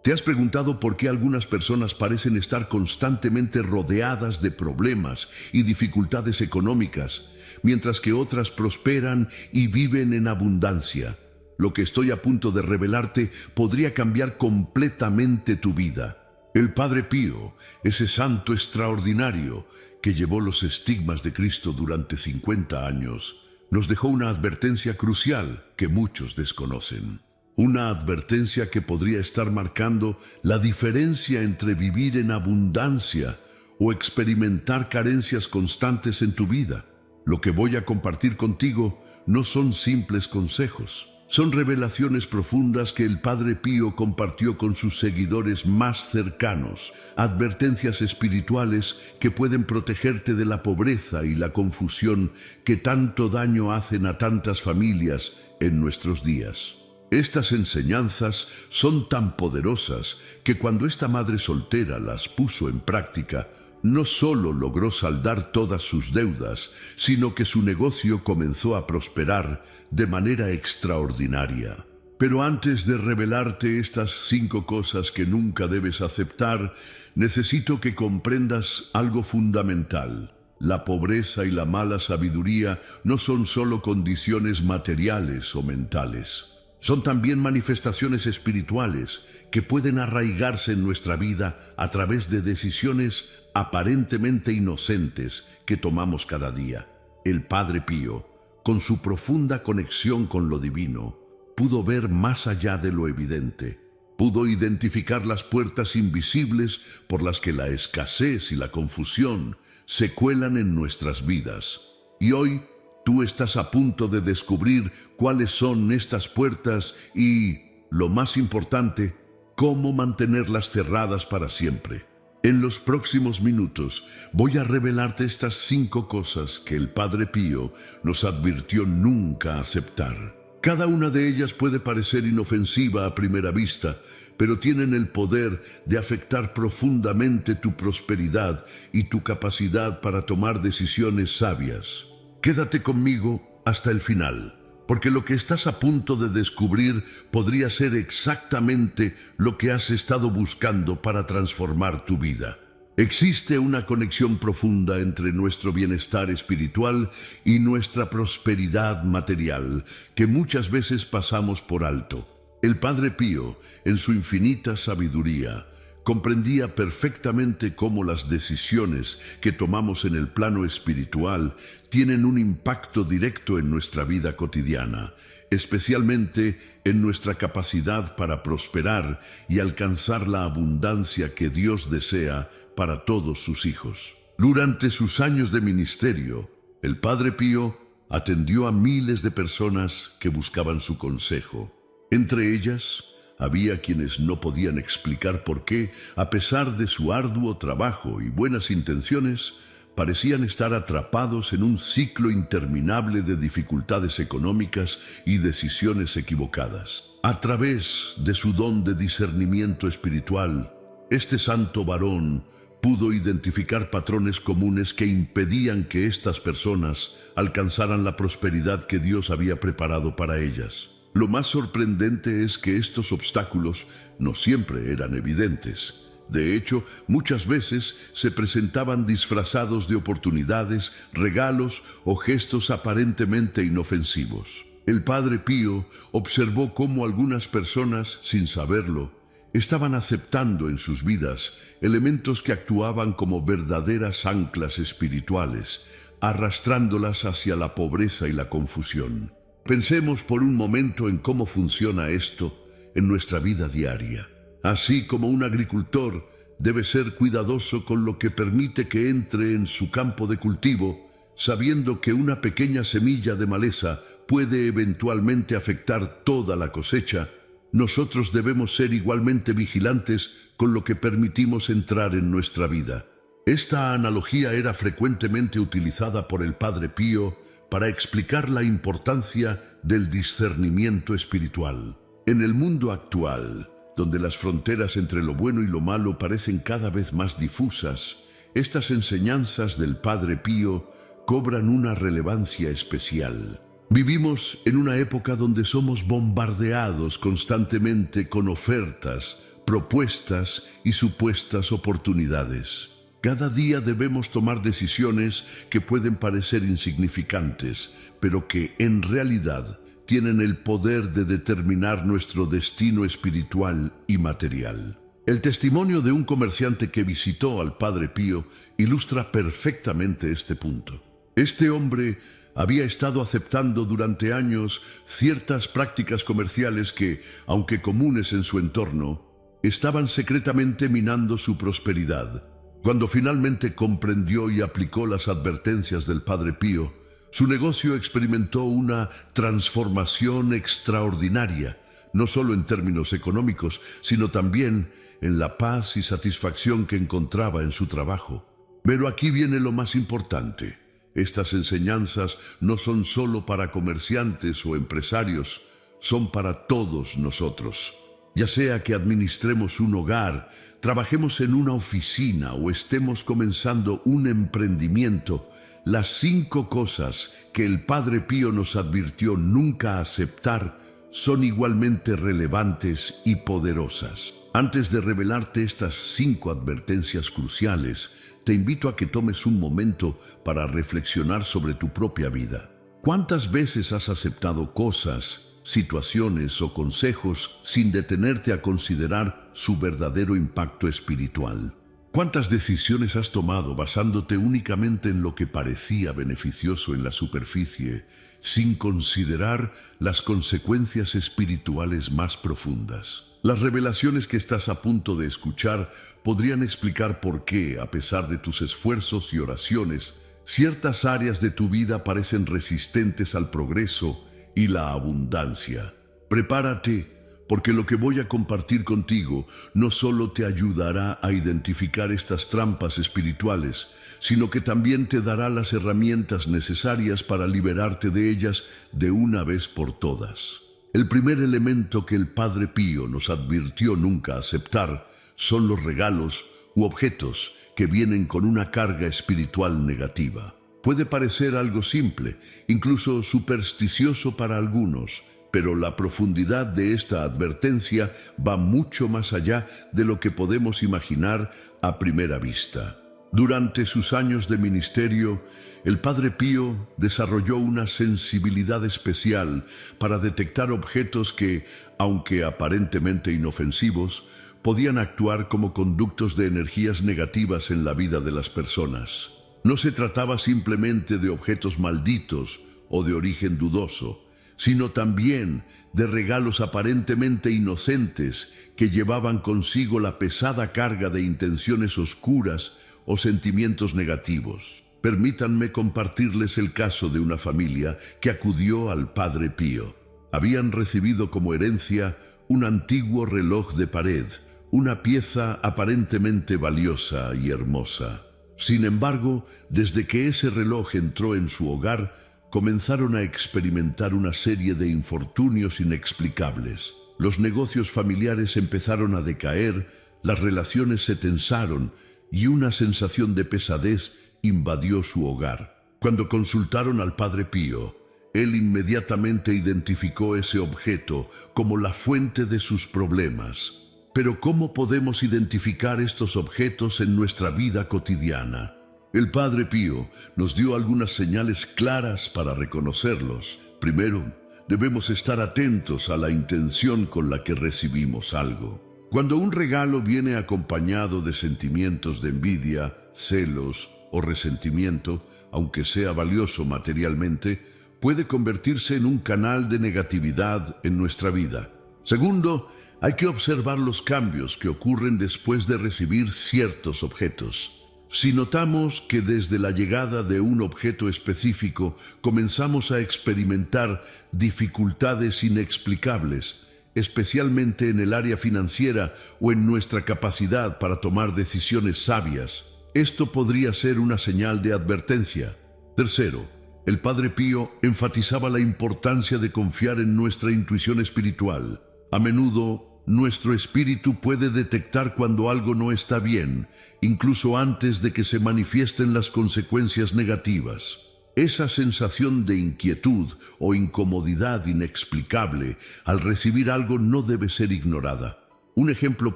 ¿Te has preguntado por qué algunas personas parecen estar constantemente rodeadas de problemas y dificultades económicas, mientras que otras prosperan y viven en abundancia? Lo que estoy a punto de revelarte podría cambiar completamente tu vida. El Padre Pío, ese santo extraordinario que llevó los estigmas de Cristo durante 50 años, nos dejó una advertencia crucial que muchos desconocen. Una advertencia que podría estar marcando la diferencia entre vivir en abundancia o experimentar carencias constantes en tu vida. Lo que voy a compartir contigo no son simples consejos. Son revelaciones profundas que el Padre Pío compartió con sus seguidores más cercanos, advertencias espirituales que pueden protegerte de la pobreza y la confusión que tanto daño hacen a tantas familias en nuestros días. Estas enseñanzas son tan poderosas que cuando esta madre soltera las puso en práctica, no solo logró saldar todas sus deudas, sino que su negocio comenzó a prosperar de manera extraordinaria. Pero antes de revelarte estas 5 cosas que nunca debes aceptar, necesito que comprendas algo fundamental. La pobreza y la mala sabiduría no son solo condiciones materiales o mentales. Son también manifestaciones espirituales que pueden arraigarse en nuestra vida a través de decisiones aparentemente inocentes que tomamos cada día. El Padre Pío, con su profunda conexión con lo divino, pudo ver más allá de lo evidente. Pudo identificar las puertas invisibles por las que la escasez y la confusión se cuelan en nuestras vidas. Y hoy, tú estás a punto de descubrir cuáles son estas puertas y, lo más importante, cómo mantenerlas cerradas para siempre. En los próximos minutos voy a revelarte estas 5 cosas que el Padre Pío nos advirtió nunca aceptar. Cada una de ellas puede parecer inofensiva a primera vista, pero tienen el poder de afectar profundamente tu prosperidad y tu capacidad para tomar decisiones sabias. Quédate conmigo hasta el final, porque lo que estás a punto de descubrir podría ser exactamente lo que has estado buscando para transformar tu vida. Existe una conexión profunda entre nuestro bienestar espiritual y nuestra prosperidad material que muchas veces pasamos por alto. El Padre Pío, en su infinita sabiduría, comprendía perfectamente cómo las decisiones que tomamos en el plano espiritual tienen un impacto directo en nuestra vida cotidiana, especialmente en nuestra capacidad para prosperar y alcanzar la abundancia que Dios desea para todos sus hijos. Durante sus años de ministerio, el Padre Pío atendió a miles de personas que buscaban su consejo. Entre ellas, había quienes no podían explicar por qué, a pesar de su arduo trabajo y buenas intenciones, parecían estar atrapados en un ciclo interminable de dificultades económicas y decisiones equivocadas. A través de su don de discernimiento espiritual, este santo varón pudo identificar patrones comunes que impedían que estas personas alcanzaran la prosperidad que Dios había preparado para ellas. Lo más sorprendente es que estos obstáculos no siempre eran evidentes. De hecho, muchas veces se presentaban disfrazados de oportunidades, regalos o gestos aparentemente inofensivos. El Padre Pío observó cómo algunas personas, sin saberlo, estaban aceptando en sus vidas elementos que actuaban como verdaderas anclas espirituales, arrastrándolas hacia la pobreza y la confusión. Pensemos por un momento en cómo funciona esto en nuestra vida diaria. Así como un agricultor debe ser cuidadoso con lo que permite que entre en su campo de cultivo, sabiendo que una pequeña semilla de maleza puede eventualmente afectar toda la cosecha, nosotros debemos ser igualmente vigilantes con lo que permitimos entrar en nuestra vida. Esta analogía era frecuentemente utilizada por el Padre Pío para explicar la importancia del discernimiento espiritual. En el mundo actual, donde las fronteras entre lo bueno y lo malo parecen cada vez más difusas, estas enseñanzas del Padre Pío cobran una relevancia especial. Vivimos en una época donde somos bombardeados constantemente con ofertas, propuestas y supuestas oportunidades. Cada día debemos tomar decisiones que pueden parecer insignificantes, pero que en realidad tienen el poder de determinar nuestro destino espiritual y material. El testimonio de un comerciante que visitó al Padre Pío ilustra perfectamente este punto. Este hombre había estado aceptando durante años ciertas prácticas comerciales que, aunque comunes en su entorno, estaban secretamente minando su prosperidad. Cuando finalmente comprendió y aplicó las advertencias del Padre Pío, su negocio experimentó una transformación extraordinaria, no solo en términos económicos, sino también en la paz y satisfacción que encontraba en su trabajo. Pero aquí viene lo más importante. Estas enseñanzas no son solo para comerciantes o empresarios, son para todos nosotros. Ya sea que administremos un hogar, trabajemos en una oficina o estemos comenzando un emprendimiento, las 5 cosas que el Padre Pío nos advirtió nunca aceptar son igualmente relevantes y poderosas. Antes de revelarte estas 5 advertencias cruciales, te invito a que tomes un momento para reflexionar sobre tu propia vida. ¿Cuántas veces has aceptado cosas, situaciones o consejos sin detenerte a considerar su verdadero impacto espiritual? ¿Cuántas decisiones has tomado basándote únicamente en lo que parecía beneficioso en la superficie, sin considerar las consecuencias espirituales más profundas? Las revelaciones que estás a punto de escuchar podrían explicar por qué, a pesar de tus esfuerzos y oraciones, ciertas áreas de tu vida parecen resistentes al progreso y la abundancia. Prepárate, porque lo que voy a compartir contigo no solo te ayudará a identificar estas trampas espirituales, sino que también te dará las herramientas necesarias para liberarte de ellas de una vez por todas. El primer elemento que el Padre Pío nos advirtió nunca aceptar son los regalos u objetos que vienen con una carga espiritual negativa. Puede parecer algo simple, incluso supersticioso para algunos, pero la profundidad de esta advertencia va mucho más allá de lo que podemos imaginar a primera vista. Durante sus años de ministerio, el Padre Pío desarrolló una sensibilidad especial para detectar objetos que, aunque aparentemente inofensivos, podían actuar como conductos de energías negativas en la vida de las personas. No se trataba simplemente de objetos malditos o de origen dudoso, sino también de regalos aparentemente inocentes que llevaban consigo la pesada carga de intenciones oscuras o sentimientos negativos. Permítanme compartirles el caso de una familia que acudió al Padre Pío. Habían recibido como herencia un antiguo reloj de pared, una pieza aparentemente valiosa y hermosa. Sin embargo, desde que ese reloj entró en su hogar, comenzaron a experimentar una serie de infortunios inexplicables. Los negocios familiares empezaron a decaer, las relaciones se tensaron y una sensación de pesadez invadió su hogar. Cuando consultaron al Padre Pío, él inmediatamente identificó ese objeto como la fuente de sus problemas. Pero ¿cómo podemos identificar estos objetos en nuestra vida cotidiana? El Padre Pío nos dio algunas señales claras para reconocerlos. Primero, debemos estar atentos a la intención con la que recibimos algo. Cuando un regalo viene acompañado de sentimientos de envidia, celos o resentimiento, aunque sea valioso materialmente, puede convertirse en un canal de negatividad en nuestra vida. Segundo, hay que observar los cambios que ocurren después de recibir ciertos objetos. Si notamos que desde la llegada de un objeto específico comenzamos a experimentar dificultades inexplicables, especialmente en el área financiera o en nuestra capacidad para tomar decisiones sabias, esto podría ser una señal de advertencia. Tercero, el Padre Pío enfatizaba la importancia de confiar en nuestra intuición espiritual. A menudo, nuestro espíritu puede detectar cuando algo no está bien, incluso antes de que se manifiesten las consecuencias negativas. Esa sensación de inquietud o incomodidad inexplicable al recibir algo no debe ser ignorada. Un ejemplo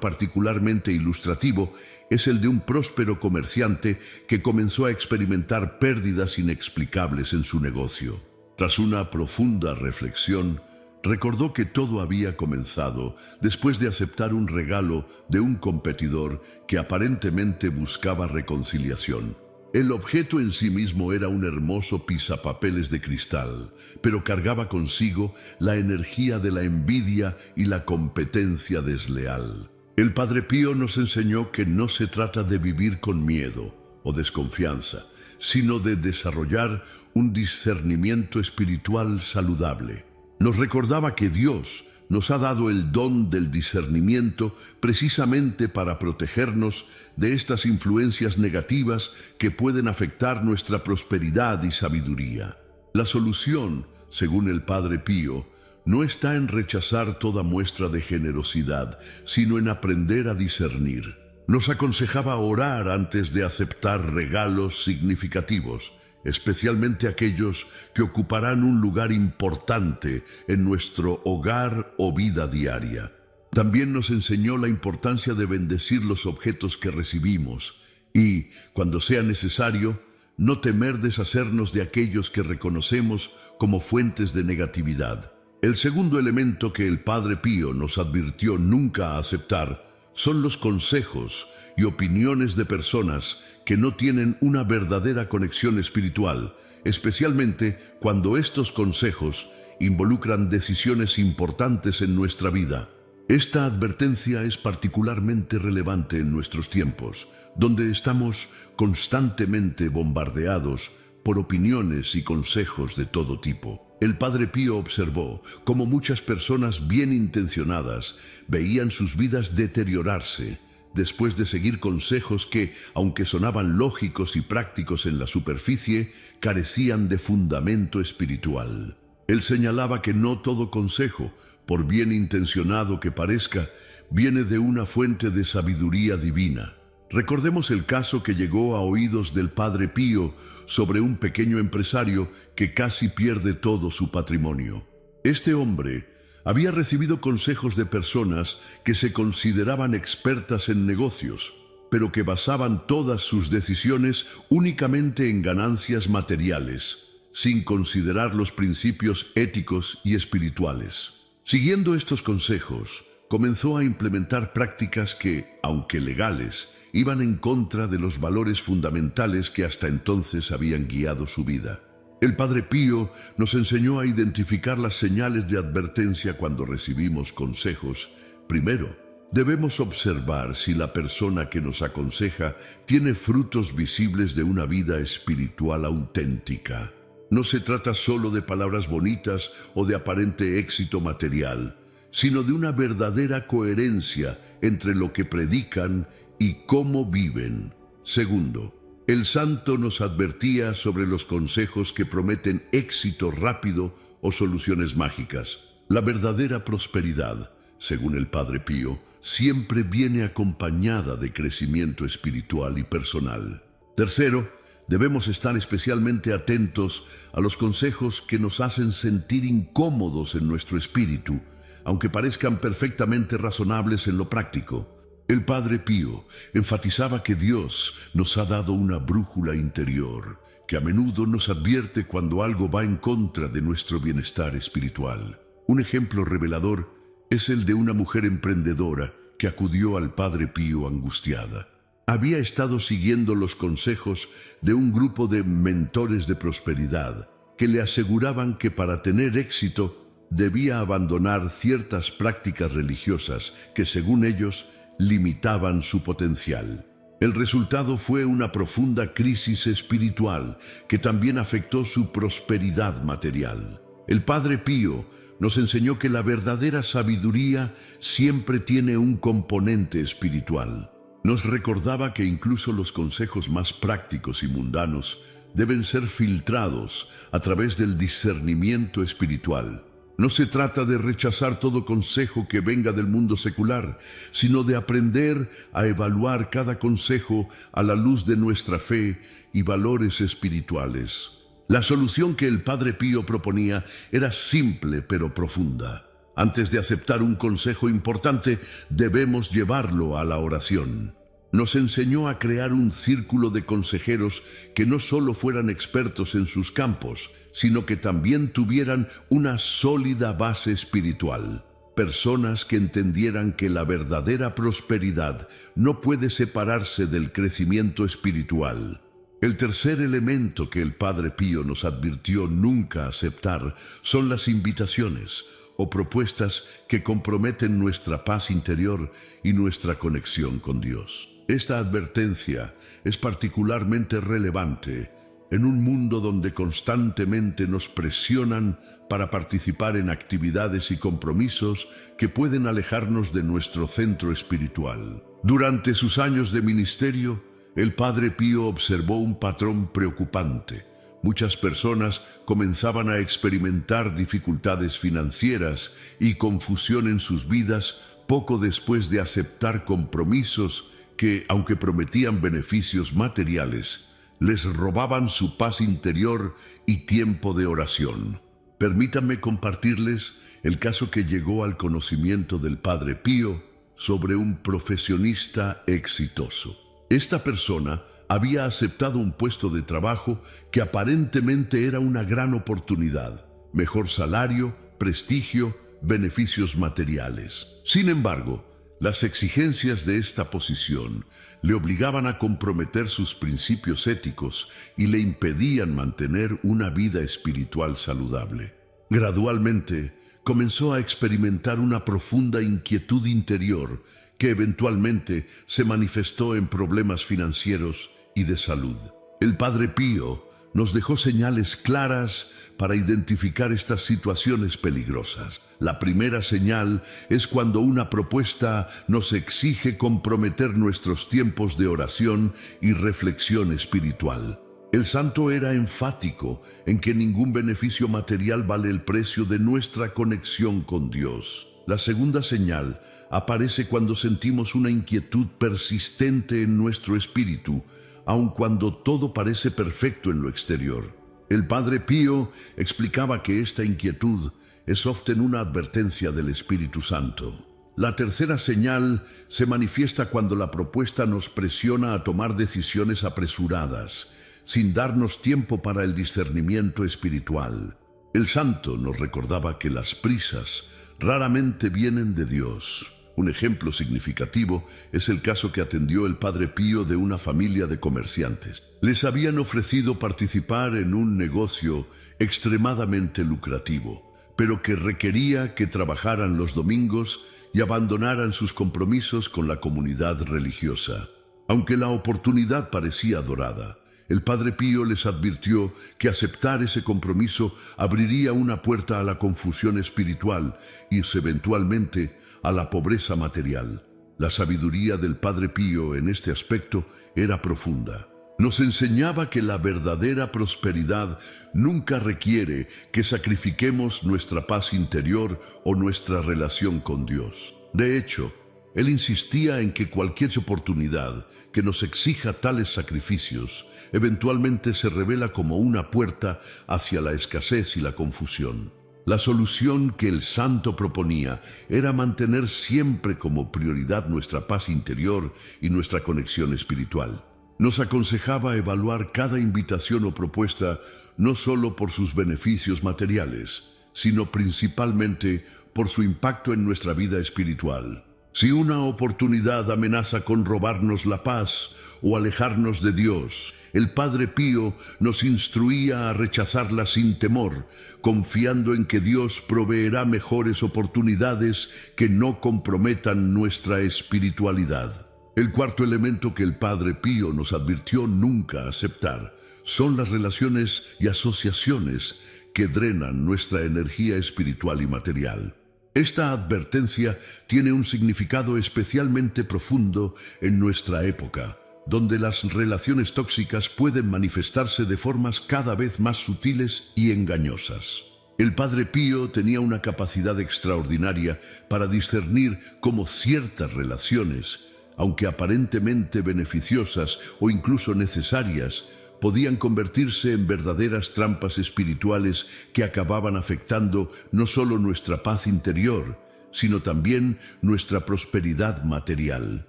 particularmente ilustrativo es el de un próspero comerciante que comenzó a experimentar pérdidas inexplicables en su negocio. Tras una profunda reflexión, recordó que todo había comenzado después de aceptar un regalo de un competidor que aparentemente buscaba reconciliación. El objeto en sí mismo era un hermoso pisapapeles de cristal, pero cargaba consigo la energía de la envidia y la competencia desleal. El Padre Pío nos enseñó que no se trata de vivir con miedo o desconfianza, sino de desarrollar un discernimiento espiritual saludable. Nos recordaba que Dios nos ha dado el don del discernimiento precisamente para protegernos de estas influencias negativas que pueden afectar nuestra prosperidad y sabiduría. La solución, según el Padre Pío, no está en rechazar toda muestra de generosidad, sino en aprender a discernir. Nos aconsejaba orar antes de aceptar regalos significativos, especialmente aquellos que ocuparán un lugar importante en nuestro hogar o vida diaria. También nos enseñó la importancia de bendecir los objetos que recibimos y, cuando sea necesario, no temer deshacernos de aquellos que reconocemos como fuentes de negatividad. El segundo elemento que el Padre Pío nos advirtió nunca aceptar son los consejos y opiniones de personas que no tienen una verdadera conexión espiritual, especialmente cuando estos consejos involucran decisiones importantes en nuestra vida. Esta advertencia es particularmente relevante en nuestros tiempos, donde estamos constantemente bombardeados por opiniones y consejos de todo tipo. El Padre Pío observó cómo muchas personas bien intencionadas veían sus vidas deteriorarse después de seguir consejos que, aunque sonaban lógicos y prácticos en la superficie, carecían de fundamento espiritual. Él señalaba que no todo consejo, por bien intencionado que parezca, viene de una fuente de sabiduría divina. Recordemos el caso que llegó a oídos del Padre Pío sobre un pequeño empresario que casi pierde todo su patrimonio. Este hombre había recibido consejos de personas que se consideraban expertas en negocios, pero que basaban todas sus decisiones únicamente en ganancias materiales, sin considerar los principios éticos y espirituales. Siguiendo estos consejos, comenzó a implementar prácticas que, aunque legales, iban en contra de los valores fundamentales que hasta entonces habían guiado su vida. El Padre Pío nos enseñó a identificar las señales de advertencia cuando recibimos consejos. Primero, debemos observar si la persona que nos aconseja tiene frutos visibles de una vida espiritual auténtica. No se trata solo de palabras bonitas o de aparente éxito material, sino de una verdadera coherencia entre lo que predican y cómo viven. Segundo, el santo nos advertía sobre los consejos que prometen éxito rápido o soluciones mágicas. La verdadera prosperidad, según el Padre Pío, siempre viene acompañada de crecimiento espiritual y personal. Tercero, debemos estar especialmente atentos a los consejos que nos hacen sentir incómodos en nuestro espíritu, aunque parezcan perfectamente razonables en lo práctico. El Padre Pío enfatizaba que Dios nos ha dado una brújula interior, que a menudo nos advierte cuando algo va en contra de nuestro bienestar espiritual. Un ejemplo revelador es el de una mujer emprendedora que acudió al Padre Pío angustiada. Había estado siguiendo los consejos de un grupo de mentores de prosperidad que le aseguraban que para tener éxito debía abandonar ciertas prácticas religiosas que, según ellos, limitaban su potencial. El resultado fue una profunda crisis espiritual que también afectó su prosperidad material. El Padre Pío nos enseñó que la verdadera sabiduría siempre tiene un componente espiritual. Nos recordaba que incluso los consejos más prácticos y mundanos deben ser filtrados a través del discernimiento espiritual. No se trata de rechazar todo consejo que venga del mundo secular, sino de aprender a evaluar cada consejo a la luz de nuestra fe y valores espirituales. La solución que el Padre Pío proponía era simple pero profunda. Antes de aceptar un consejo importante, debemos llevarlo a la oración. Nos enseñó a crear un círculo de consejeros que no solo fueran expertos en sus campos, sino que también tuvieran una sólida base espiritual. Personas que entendieran que la verdadera prosperidad no puede separarse del crecimiento espiritual. El tercer elemento que el Padre Pío nos advirtió nunca aceptar son las invitaciones o propuestas que comprometen nuestra paz interior y nuestra conexión con Dios. Esta advertencia es particularmente relevante en un mundo donde constantemente nos presionan para participar en actividades y compromisos que pueden alejarnos de nuestro centro espiritual. Durante sus años de ministerio, el Padre Pío observó un patrón preocupante. Muchas personas comenzaban a experimentar dificultades financieras y confusión en sus vidas poco después de aceptar compromisos que, aunque prometían beneficios materiales, les robaban su paz interior y tiempo de oración. Permítanme compartirles el caso que llegó al conocimiento del Padre Pío sobre un profesionista exitoso. Esta persona había aceptado un puesto de trabajo que aparentemente era una gran oportunidad, mejor salario, prestigio, beneficios materiales. Sin embargo, las exigencias de esta posición le obligaban a comprometer sus principios éticos y le impedían mantener una vida espiritual saludable. Gradualmente, comenzó a experimentar una profunda inquietud interior que eventualmente se manifestó en problemas financieros y de salud. El Padre Pío nos dejó señales claras para identificar estas situaciones peligrosas. La primera señal es cuando una propuesta nos exige comprometer nuestros tiempos de oración y reflexión espiritual. El santo era enfático en que ningún beneficio material vale el precio de nuestra conexión con Dios. La segunda señal aparece cuando sentimos una inquietud persistente en nuestro espíritu, aun cuando todo parece perfecto en lo exterior. El Padre Pío explicaba que esta inquietud es often una advertencia del Espíritu Santo. La tercera señal se manifiesta cuando la propuesta nos presiona a tomar decisiones apresuradas, sin darnos tiempo para el discernimiento espiritual. El santo nos recordaba que las prisas raramente vienen de Dios. Un ejemplo significativo es el caso que atendió el Padre Pío de una familia de comerciantes. Les habían ofrecido participar en un negocio extremadamente lucrativo, pero que requería que trabajaran los domingos y abandonaran sus compromisos con la comunidad religiosa. Aunque la oportunidad parecía dorada, el Padre Pío les advirtió que aceptar ese compromiso abriría una puerta a la confusión espiritual y eventualmente a la pobreza material. La sabiduría del Padre Pío en este aspecto era profunda. Nos enseñaba que la verdadera prosperidad nunca requiere que sacrifiquemos nuestra paz interior o nuestra relación con Dios. De hecho, él insistía en que cualquier oportunidad que nos exija tales sacrificios eventualmente se revela como una puerta hacia la escasez y la confusión. La solución que el santo proponía era mantener siempre como prioridad nuestra paz interior y nuestra conexión espiritual. Nos aconsejaba evaluar cada invitación o propuesta no solo por sus beneficios materiales, sino principalmente por su impacto en nuestra vida espiritual. Si una oportunidad amenaza con robarnos la paz o alejarnos de Dios, el Padre Pío nos instruía a rechazarla sin temor, confiando en que Dios proveerá mejores oportunidades que no comprometan nuestra espiritualidad. El cuarto elemento que el Padre Pío nos advirtió nunca aceptar son las relaciones y asociaciones que drenan nuestra energía espiritual y material. Esta advertencia tiene un significado especialmente profundo en nuestra época, donde las relaciones tóxicas pueden manifestarse de formas cada vez más sutiles y engañosas. El Padre Pío tenía una capacidad extraordinaria para discernir cómo ciertas relaciones, aunque aparentemente beneficiosas o incluso necesarias, podían convertirse en verdaderas trampas espirituales que acababan afectando no solo nuestra paz interior, sino también nuestra prosperidad material.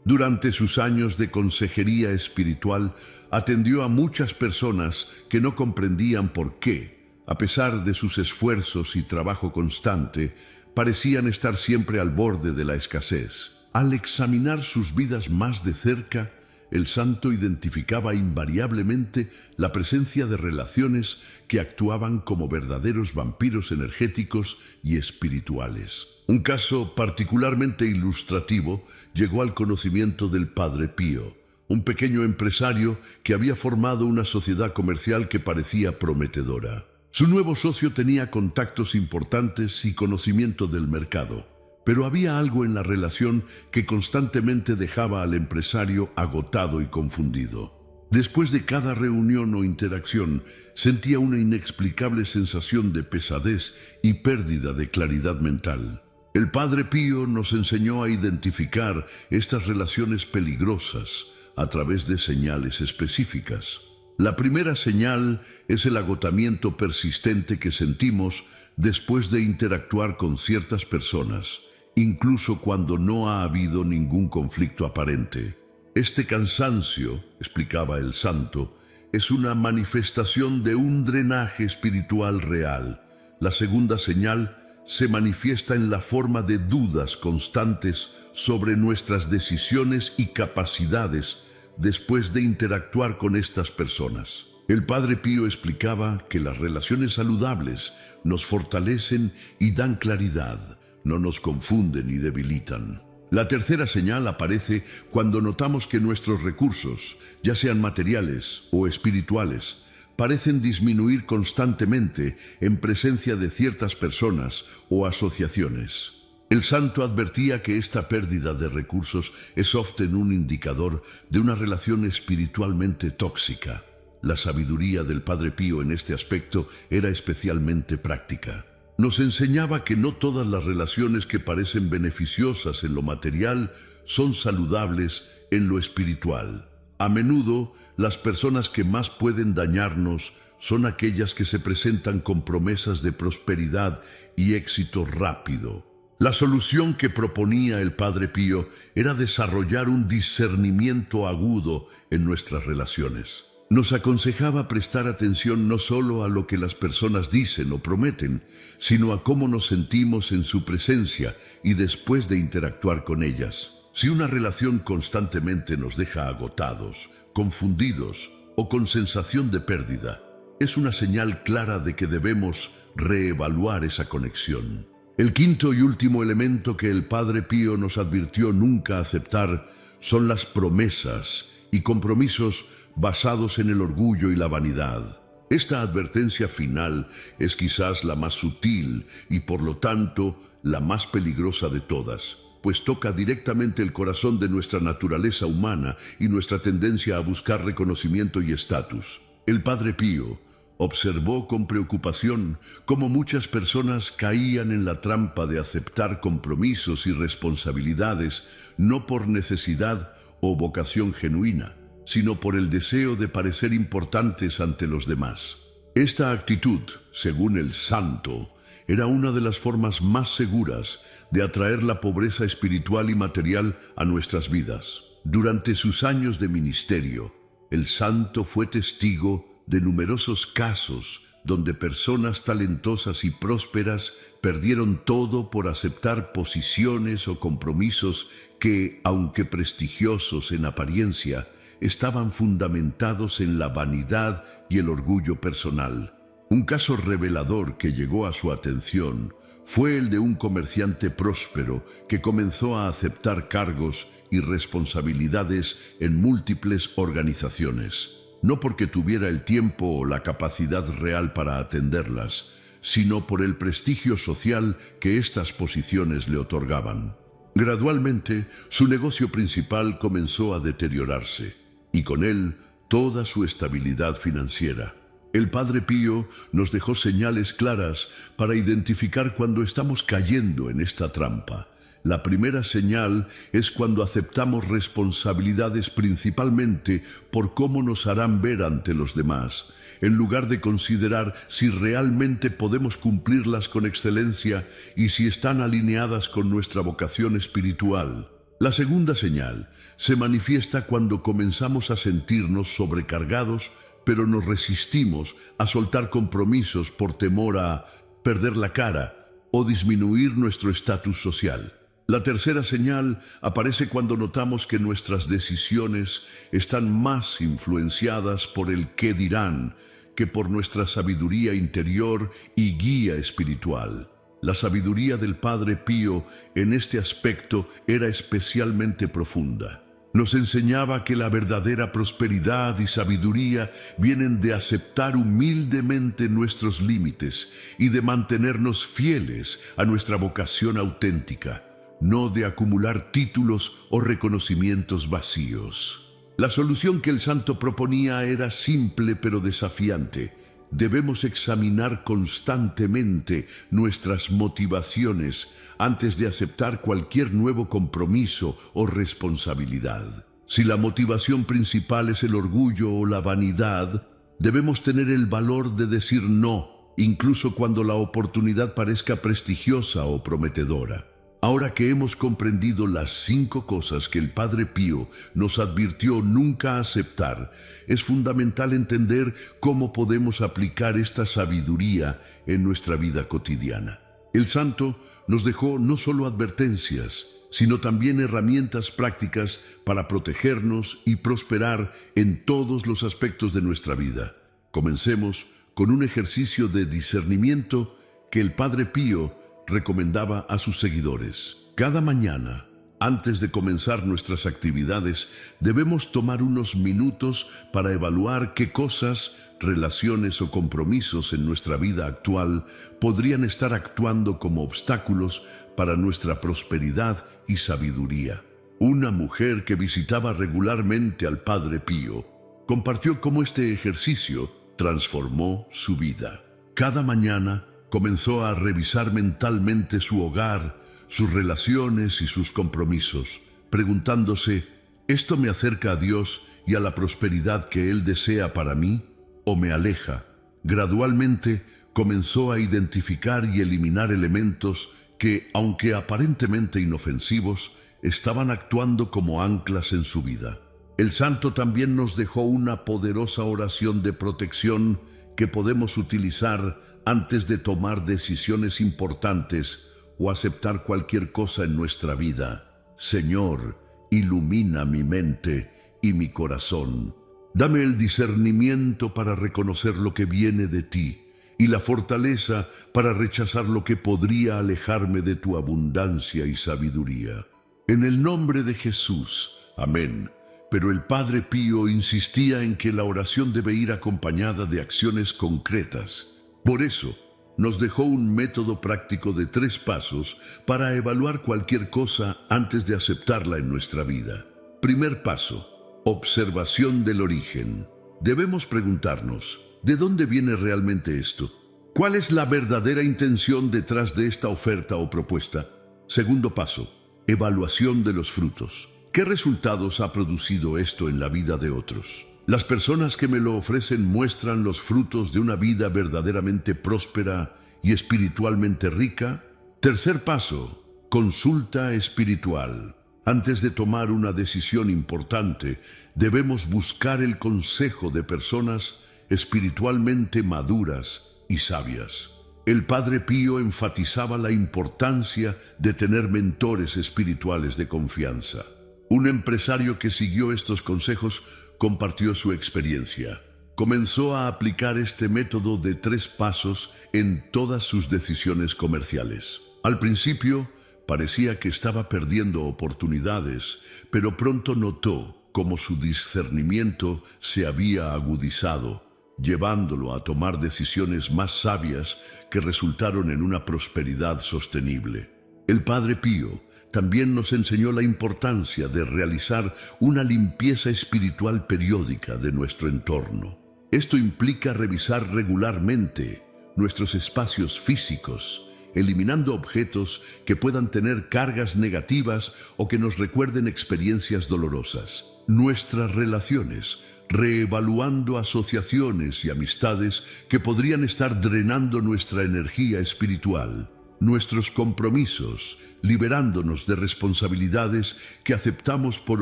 Durante sus años de consejería espiritual, atendió a muchas personas que no comprendían por qué, a pesar de sus esfuerzos y trabajo constante, parecían estar siempre al borde de la escasez. Al examinar sus vidas más de cerca, el santo identificaba invariablemente la presencia de relaciones que actuaban como verdaderos vampiros energéticos y espirituales. Un caso particularmente ilustrativo llegó al conocimiento del Padre Pío, un pequeño empresario que había formado una sociedad comercial que parecía prometedora. Su nuevo socio tenía contactos importantes y conocimiento del mercado, pero había algo en la relación que constantemente dejaba al empresario agotado y confundido. Después de cada reunión o interacción, sentía una inexplicable sensación de pesadez y pérdida de claridad mental. El Padre Pío nos enseñó a identificar estas relaciones peligrosas a través de señales específicas. La primera señal es el agotamiento persistente que sentimos después de interactuar con ciertas personas, incluso cuando no ha habido ningún conflicto aparente. Este cansancio, explicaba el santo, es una manifestación de un drenaje espiritual real. La segunda señal se manifiesta en la forma de dudas constantes sobre nuestras decisiones y capacidades después de interactuar con estas personas. El Padre Pío explicaba que las relaciones saludables nos fortalecen y dan claridad, no nos confunden y debilitan. La tercera señal aparece cuando notamos que nuestros recursos, ya sean materiales o espirituales, parecen disminuir constantemente en presencia de ciertas personas o asociaciones. El santo advertía que esta pérdida de recursos es often un indicador de una relación espiritualmente tóxica. La sabiduría del Padre Pío en este aspecto era especialmente práctica. Nos enseñaba que no todas las relaciones que parecen beneficiosas en lo material son saludables en lo espiritual. A menudo, las personas que más pueden dañarnos son aquellas que se presentan con promesas de prosperidad y éxito rápido. La solución que proponía el Padre Pío era desarrollar un discernimiento agudo en nuestras relaciones. Nos aconsejaba prestar atención no solo a lo que las personas dicen o prometen, sino a cómo nos sentimos en su presencia y después de interactuar con ellas. Si una relación constantemente nos deja agotados, confundidos o con sensación de pérdida, es una señal clara de que debemos reevaluar esa conexión. El quinto y último elemento que el Padre Pío nos advirtió nunca aceptar son las promesas y compromisos basados en el orgullo y la vanidad. Esta advertencia final es quizás la más sutil y por lo tanto la más peligrosa de todas, pues toca directamente el corazón de nuestra naturaleza humana y nuestra tendencia a buscar reconocimiento y estatus. El Padre Pío observó con preocupación cómo muchas personas caían en la trampa de aceptar compromisos y responsabilidades no por necesidad o vocación genuina, sino por el deseo de parecer importantes ante los demás. Esta actitud, según el santo, era una de las formas más seguras de atraer la pobreza espiritual y material a nuestras vidas. Durante sus años de ministerio, el santo fue testigo de numerosos casos donde personas talentosas y prósperas perdieron todo por aceptar posiciones o compromisos que, aunque prestigiosos en apariencia, estaban fundamentados en la vanidad y el orgullo personal. Un caso revelador que llegó a su atención fue el de un comerciante próspero que comenzó a aceptar cargos y responsabilidades en múltiples organizaciones. No porque tuviera el tiempo o la capacidad real para atenderlas, sino por el prestigio social que estas posiciones le otorgaban. Gradualmente, su negocio principal comenzó a deteriorarse, y con él toda su estabilidad financiera. El Padre Pío nos dejó señales claras para identificar cuando estamos cayendo en esta trampa. La primera señal es cuando aceptamos responsabilidades principalmente por cómo nos harán ver ante los demás, en lugar de considerar si realmente podemos cumplirlas con excelencia y si están alineadas con nuestra vocación espiritual. La segunda señal se manifiesta cuando comenzamos a sentirnos sobrecargados, pero nos resistimos a soltar compromisos por temor a perder la cara o disminuir nuestro estatus social. La tercera señal aparece cuando notamos que nuestras decisiones están más influenciadas por el qué dirán que por nuestra sabiduría interior y guía espiritual. La sabiduría del Padre Pío en este aspecto era especialmente profunda. Nos enseñaba que la verdadera prosperidad y sabiduría vienen de aceptar humildemente nuestros límites y de mantenernos fieles a nuestra vocación auténtica, no de acumular títulos o reconocimientos vacíos. La solución que el santo proponía era simple pero desafiante. Debemos examinar constantemente nuestras motivaciones antes de aceptar cualquier nuevo compromiso o responsabilidad. Si la motivación principal es el orgullo o la vanidad, debemos tener el valor de decir no, incluso cuando la oportunidad parezca prestigiosa o prometedora. Ahora que hemos comprendido las 5 cosas que el Padre Pío nos advirtió nunca aceptar, es fundamental entender cómo podemos aplicar esta sabiduría en nuestra vida cotidiana. El santo nos dejó no solo advertencias, sino también herramientas prácticas para protegernos y prosperar en todos los aspectos de nuestra vida. Comencemos con un ejercicio de discernimiento que el Padre Pío recomendaba a sus seguidores. Cada mañana, antes de comenzar nuestras actividades, debemos tomar unos minutos para evaluar qué cosas, relaciones o compromisos en nuestra vida actual podrían estar actuando como obstáculos para nuestra prosperidad y sabiduría. Una mujer que visitaba regularmente al Padre Pío compartió cómo este ejercicio transformó su vida. Cada mañana comenzó a revisar mentalmente su hogar, sus relaciones y sus compromisos, preguntándose, ¿esto me acerca a Dios y a la prosperidad que Él desea para mí o me aleja? Gradualmente comenzó a identificar y eliminar elementos que, aunque aparentemente inofensivos, estaban actuando como anclas en su vida. El santo también nos dejó una poderosa oración de protección que podemos utilizar antes de tomar decisiones importantes o aceptar cualquier cosa en nuestra vida. Señor, ilumina mi mente y mi corazón. Dame el discernimiento para reconocer lo que viene de ti y la fortaleza para rechazar lo que podría alejarme de tu abundancia y sabiduría. En el nombre de Jesús. Amén. Pero el Padre Pío insistía en que la oración debe ir acompañada de acciones concretas. Por eso, nos dejó un método práctico de 3 pasos para evaluar cualquier cosa antes de aceptarla en nuestra vida. Primer paso: observación del origen. Debemos preguntarnos, ¿de dónde viene realmente esto? ¿Cuál es la verdadera intención detrás de esta oferta o propuesta? Segundo paso: evaluación de los frutos. ¿Qué resultados ha producido esto en la vida de otros? ¿Las personas que me lo ofrecen muestran los frutos de una vida verdaderamente próspera y espiritualmente rica? Tercer paso: consulta espiritual. Antes de tomar una decisión importante, debemos buscar el consejo de personas espiritualmente maduras y sabias. El Padre Pío enfatizaba la importancia de tener mentores espirituales de confianza. Un empresario que siguió estos consejos compartió su experiencia. Comenzó a aplicar este método de 3 pasos en todas sus decisiones comerciales. Al principio, parecía que estaba perdiendo oportunidades, pero pronto notó cómo su discernimiento se había agudizado, llevándolo a tomar decisiones más sabias que resultaron en una prosperidad sostenible. El Padre Pío también nos enseñó la importancia de realizar una limpieza espiritual periódica de nuestro entorno. Esto implica revisar regularmente nuestros espacios físicos eliminando objetos que puedan tener cargas negativas o que nos recuerden experiencias dolorosas. Nuestras relaciones, reevaluando asociaciones y amistades que podrían estar drenando nuestra energía espiritual. Nuestros compromisos, liberándonos de responsabilidades que aceptamos por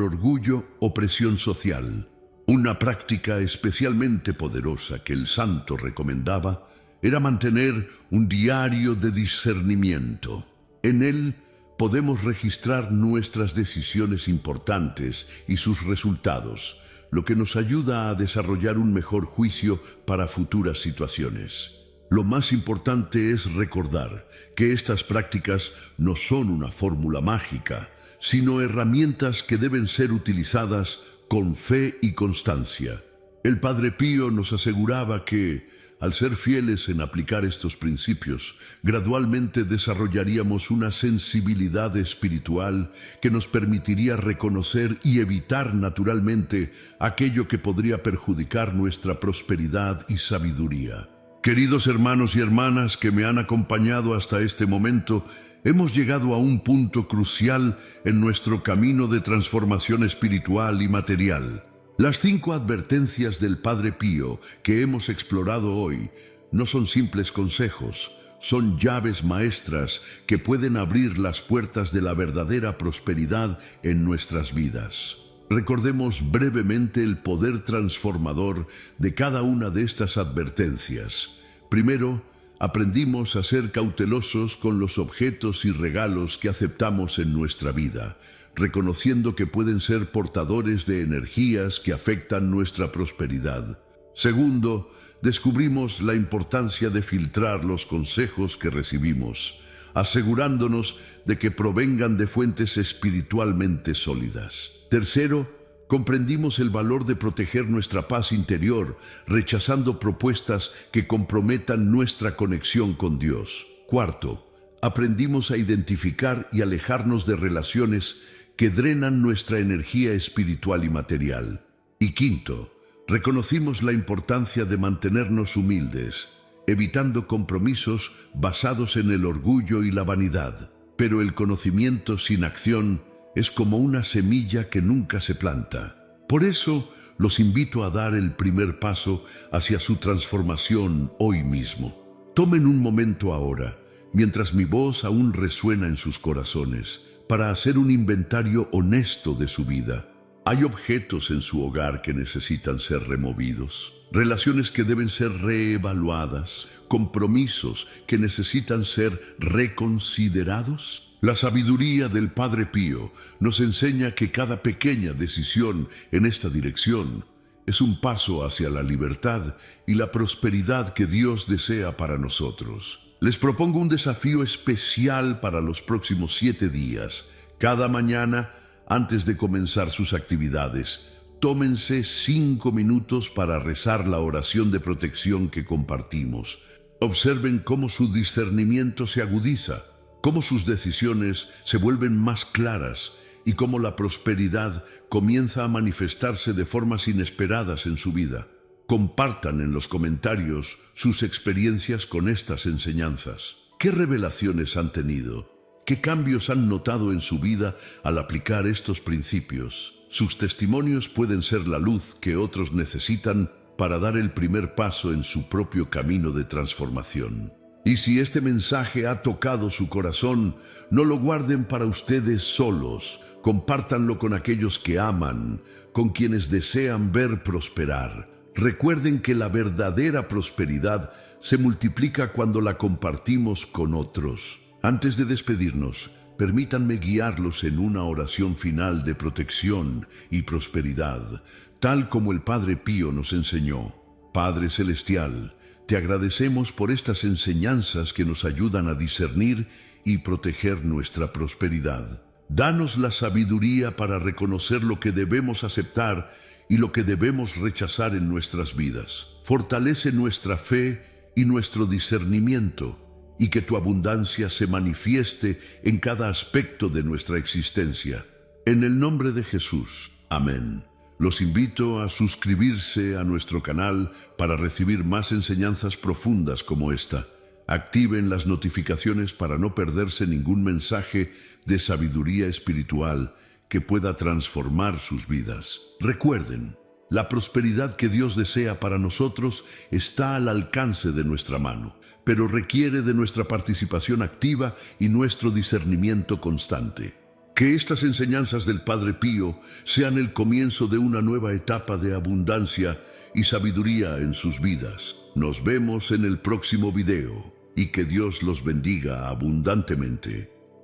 orgullo o presión social. Una práctica especialmente poderosa que el santo recomendaba era mantener un diario de discernimiento. En él podemos registrar nuestras decisiones importantes y sus resultados, lo que nos ayuda a desarrollar un mejor juicio para futuras situaciones. Lo más importante es recordar que estas prácticas no son una fórmula mágica, sino herramientas que deben ser utilizadas con fe y constancia. El Padre Pío nos aseguraba que, al ser fieles en aplicar estos principios, gradualmente desarrollaríamos una sensibilidad espiritual que nos permitiría reconocer y evitar naturalmente aquello que podría perjudicar nuestra prosperidad y sabiduría. Queridos hermanos y hermanas que me han acompañado hasta este momento, hemos llegado a un punto crucial en nuestro camino de transformación espiritual y material. Las 5 advertencias del Padre Pío que hemos explorado hoy no son simples consejos, son llaves maestras que pueden abrir las puertas de la verdadera prosperidad en nuestras vidas. Recordemos brevemente el poder transformador de cada una de estas advertencias. Primero, aprendimos a ser cautelosos con los objetos y regalos que aceptamos en nuestra vida, reconociendo que pueden ser portadores de energías que afectan nuestra prosperidad. Segundo, descubrimos la importancia de filtrar los consejos que recibimos, asegurándonos de que provengan de fuentes espiritualmente sólidas. Tercero, comprendimos el valor de proteger nuestra paz interior, rechazando propuestas que comprometan nuestra conexión con Dios. Cuarto, aprendimos a identificar y alejarnos de relaciones que drenan nuestra energía espiritual y material. Y quinto, reconocimos la importancia de mantenernos humildes, evitando compromisos basados en el orgullo y la vanidad. Pero el conocimiento sin acción es como una semilla que nunca se planta. Por eso, los invito a dar el primer paso hacia su transformación hoy mismo. Tomen un momento ahora, mientras mi voz aún resuena en sus corazones, para hacer un inventario honesto de su vida. Hay objetos en su hogar que necesitan ser removidos, relaciones que deben ser reevaluadas, compromisos que necesitan ser reconsiderados. La sabiduría del Padre Pío nos enseña que cada pequeña decisión en esta dirección es un paso hacia la libertad y la prosperidad que Dios desea para nosotros. Les propongo un desafío especial para los próximos 7 días. Cada mañana, antes de comenzar sus actividades, tómense 5 minutos para rezar la oración de protección que compartimos. Observen cómo su discernimiento se agudiza, cómo sus decisiones se vuelven más claras y cómo la prosperidad comienza a manifestarse de formas inesperadas en su vida. Compartan en los comentarios sus experiencias con estas enseñanzas. ¿Qué revelaciones han tenido? ¿Qué cambios han notado en su vida al aplicar estos principios? Sus testimonios pueden ser la luz que otros necesitan para dar el primer paso en su propio camino de transformación. Y si este mensaje ha tocado su corazón, no lo guarden para ustedes solos. Compártanlo con aquellos que aman, con quienes desean ver prosperar. Recuerden que la verdadera prosperidad se multiplica cuando la compartimos con otros. Antes de despedirnos, permítanme guiarlos en una oración final de protección y prosperidad, tal como el Padre Pío nos enseñó. Padre Celestial, te agradecemos por estas enseñanzas que nos ayudan a discernir y proteger nuestra prosperidad. Danos la sabiduría para reconocer lo que debemos aceptar y lo que debemos rechazar en nuestras vidas. Fortalece nuestra fe y nuestro discernimiento, y que tu abundancia se manifieste en cada aspecto de nuestra existencia. En el nombre de Jesús. Amén. Los invito a suscribirse a nuestro canal para recibir más enseñanzas profundas como esta. Activen las notificaciones para no perderse ningún mensaje de sabiduría espiritual que pueda transformar sus vidas. Recuerden, la prosperidad que Dios desea para nosotros está al alcance de nuestra mano, pero requiere de nuestra participación activa y nuestro discernimiento constante. Que estas enseñanzas del Padre Pío sean el comienzo de una nueva etapa de abundancia y sabiduría en sus vidas. Nos vemos en el próximo video y que Dios los bendiga abundantemente.